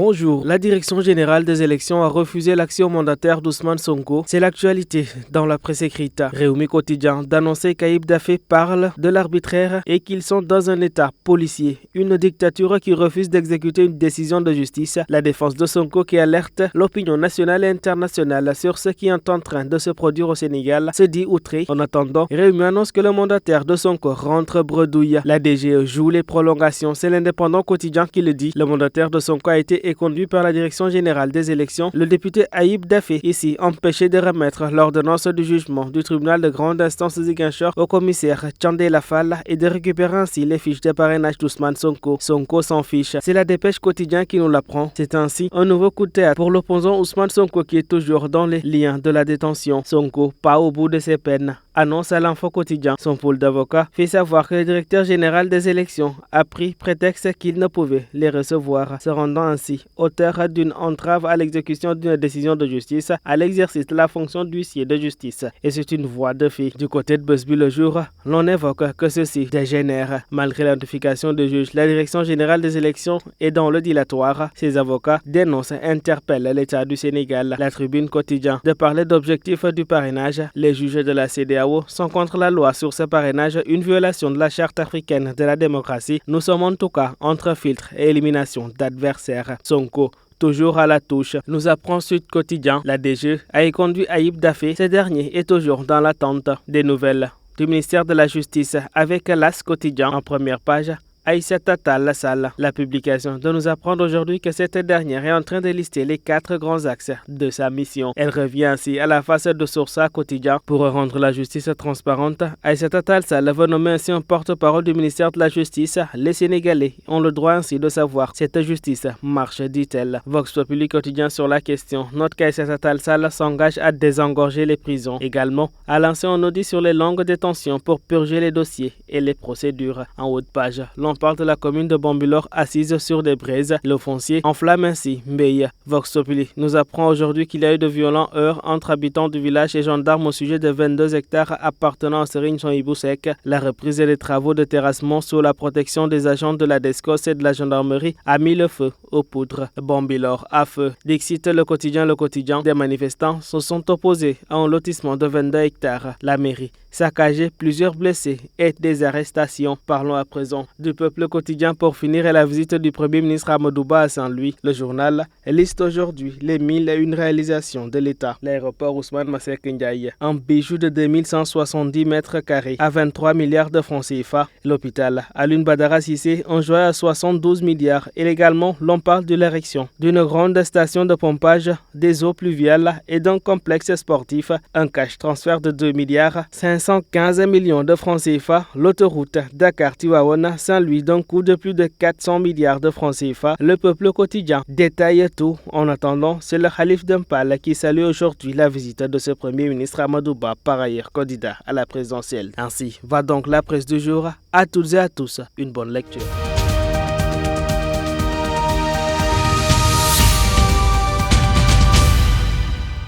Bonjour. La direction générale des élections a refusé l'action mandataire d'Ousmane Sonko. C'est l'actualité dans la presse écrite. Réumi Quotidien d'annoncer qu'Ayib Daffé parle de l'arbitraire et qu'ils sont dans un état policier. Une dictature qui refuse d'exécuter une décision de justice. La défense de Sonko qui alerte l'opinion nationale et internationale sur ce qui est en train de se produire au Sénégal se dit outré. En attendant, Réumi annonce que le mandataire de Sonko rentre bredouille. La DGE joue les prolongations. C'est l'Indépendant Quotidien qui le dit. Le mandataire de Sonko a été éconduit par la direction générale des élections. Le député Ayib Daffé, ici empêché de remettre l'ordonnance du jugement du tribunal de grande instance de Ziguinchor au commissaire Tchandé Lafal et de récupérer ainsi les fiches de parrainage d'Ousmane Sonko. Sonko s'en fiche. C'est la Dépêche Quotidien qui nous l'apprend. C'est ainsi un nouveau coup de théâtre pour l'opposant Ousmane Sonko qui est toujours dans les liens de la détention. Sonko, pas au bout de ses peines, annonce à l'Info Quotidien. Son pôle d'avocats fait savoir que le directeur général des élections a pris prétexte qu'il ne pouvait les recevoir, se rendant ainsi auteur d'une entrave à l'exécution d'une décision de justice à l'exercice de la fonction d'huissier de justice. Et c'est une voie de fait. Du côté de Busby le jour, l'on évoque que ceci dégénère. Malgré la notification du juge, la direction générale des élections est dans le dilatoire. Ses avocats dénoncent et interpellent l'État du Sénégal. La Tribune Quotidien de parler d'objectifs du parrainage. Les juges de la CEDEAO sont contre la loi sur ce parrainage, une violation de la charte africaine de la démocratie. Nous sommes en tout cas entre filtre et élimination d'adversaires. Sonko, toujours à la touche, nous apprend Sud Quotidien. La DGE a éconduit Ayib Daffé. Ce dernier est toujours dans l'attente des nouvelles du ministère de la Justice avec l'As Quotidien en première page. Aïssata Tall Sall. La publication de nous apprendre aujourd'hui que cette dernière est en train de lister les 4 grands axes de sa mission. Elle revient ainsi à la face de Source Quotidien. Pour rendre la justice transparente, Aïssata Tall Sall veut nommer ainsi un porte-parole du ministère de la Justice. Les Sénégalais ont le droit ainsi de savoir cette justice marche, dit-elle. Vox Populi Quotidien sur la question note qu'Aïssata Tall Sall s'engage à désengorger les prisons. Également, à lancer un audit sur les longues détentions pour purger les dossiers et les procédures. En haut de page, on parle de la commune de Bambilor assise sur des braises. Le foncier enflamme ainsi Mbeya. Vox Populi nous apprend aujourd'hui qu'il y a eu de violents heurts entre habitants du village et gendarmes au sujet de 22 hectares appartenant à Serigne Son-Ibou-Sek. La reprise des travaux de terrassement sous la protection des agents de la DSCOS et de la gendarmerie a mis le feu aux poudres. Bambilor à feu. Dixit le quotidien. Des manifestants se sont opposés à un lotissement de 22 hectares. La mairie saccagée, plusieurs blessés et des arrestations. Parlons à présent du Peuple Quotidien pour finir et la visite du Premier ministre Amadou Ba à Saint-Louis. Le journal liste aujourd'hui les 1001 réalisations de l'État. L'aéroport Ousmane Masseck Ndiaye, un bijou de 2170 mètres carrés à 23 milliards de francs CFA. L'hôpital Alioune Badara Cissé, un joint à 72 milliards. Et également, l'on parle de l'érection d'une grande station de pompage des eaux pluviales et d'un complexe sportif. Un cash transfert de 2 milliards 515 millions de francs CFA. L'autoroute Dakar-Tivaouane Saint-Louis d'un coût de plus de 400 milliards de francs CFA. Le Peuple Quotidien détaille tout. En attendant, c'est le Khalif Dempal qui salue aujourd'hui la visite de ce Premier ministre Amadou Ba, par ailleurs candidat à la présidentielle. Ainsi va donc la presse du jour. À toutes et à tous, une bonne lecture.